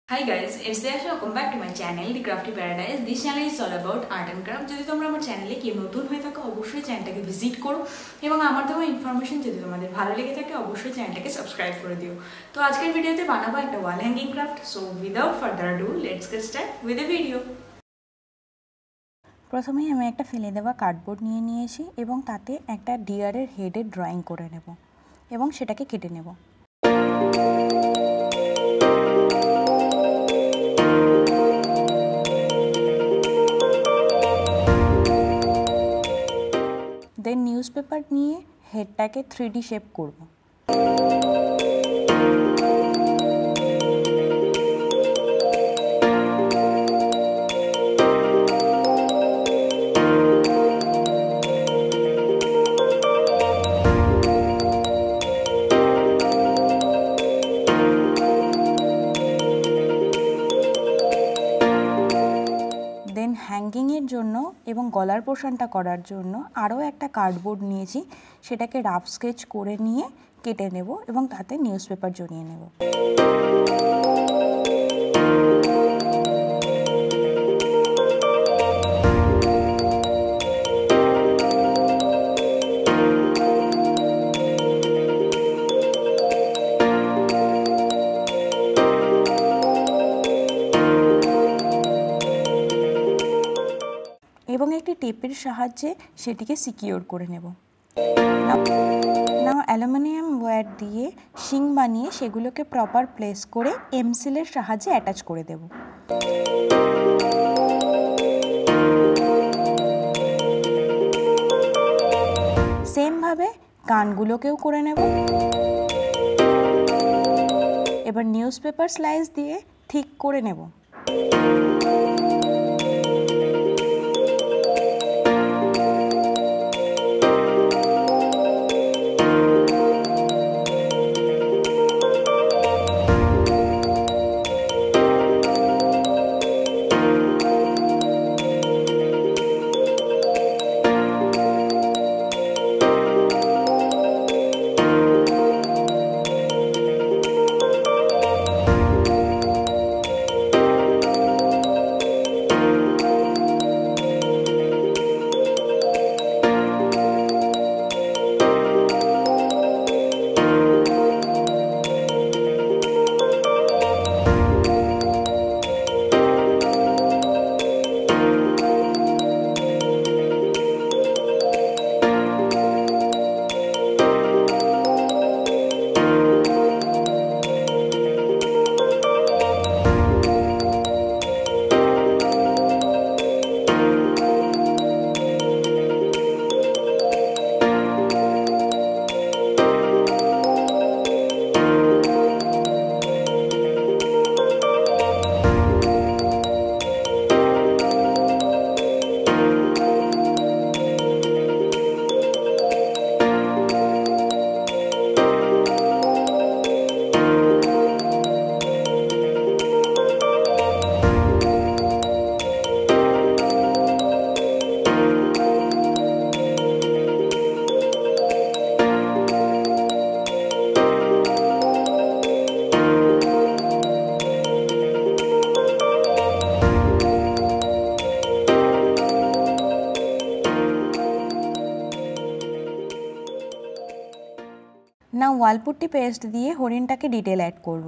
Hi guys, it's Dash. Welcome back to my channel, The Crafty Paradise. This channel is all about art and craft. যদি তোমরা আমার চ্যানেলে কেউ নতুন হয়ে থাকো অবশ্যই চ্যানেলটাকে ভিজিট করো এবং আমার দেওয়া ইনফরমেশন যদি তোমাদের ভালো লেগে থাকে অবশ্যই চ্যানেলটাকে সাবস্ক্রাইব করে দিও। তো আজকের ভিডিওতে বানাবো একটা wall hanging craft. So without further do let's get start with the video. প্রথমেই আমি একটা ফেলে দেওয়া কার্ডবোর্ড নিয়ে নিয়েছি এবং তাতে একটা ডিয়ারের হেডের ড্রয়িং করে নেব এবং সেটাকে কেটে নেব। দেন নিউজপেপার নিয়ে হেডটাকে 3D শেপ করব। দেন হ্যাঙ্গিংয়ের জন্য এবং গলার পোর্শনটা করার জন্য আরও একটা কার্ডবোর্ড নিয়েছি, সেটাকে রাফ স্কেচ করে নিয়ে কেটে নেব এবং তাতে নিউজপেপার জড়িয়ে নেব। এবং একটি টেপের সাহায্যে সেটিকে সিকিউর করে নেব। নাও অ্যালুমিনিয়াম ওয়্যার দিয়ে শিং বানিয়ে সেগুলোকে প্রপার প্লেস করে এমসিলের সাহায্যে অ্যাটাচ করে দেব। সেমভাবে কানগুলোকেও করে নেব। এবার নিউজপেপার স্লাইস দিয়ে ঠিক করে নেব। না ওয়ালপুট্টি পেস্ট দিয়ে হরিণটাকে ডিটেল অ্যাড করব।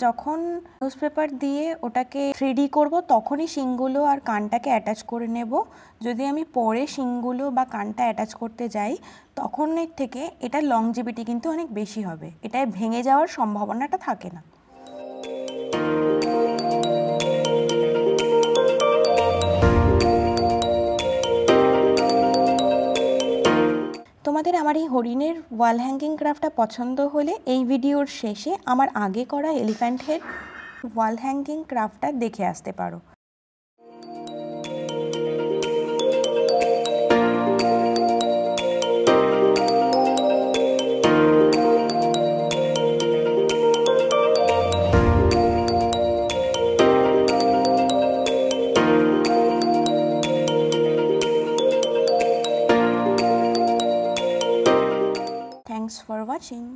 যখন নিউজপেপার দিয়ে ওটাকে 3D করব তখনই শিংগুলো আর কানটাকে অ্যাটাচ করে নেব। যদি আমি পরে শিংগুলো বা কানটা অ্যাটাচ করতে যাই তখন এর থেকে এটার লংজিভিটি কিন্তু অনেক বেশি হবে, এটায় ভেঙে যাওয়ার সম্ভাবনাটা থাকে না। তোমাদের আমার এই হরিণের ওয়াল হ্যাঙ্গিং ক্রাফটটা পছন্দ হলে এই ভিডিওর শেষে আমার আগে করা এলিফ্যান্ট হেড ওয়াল হ্যাঙ্গিং ক্রাফটটা দেখে আসতে পারো। Thanks for watching.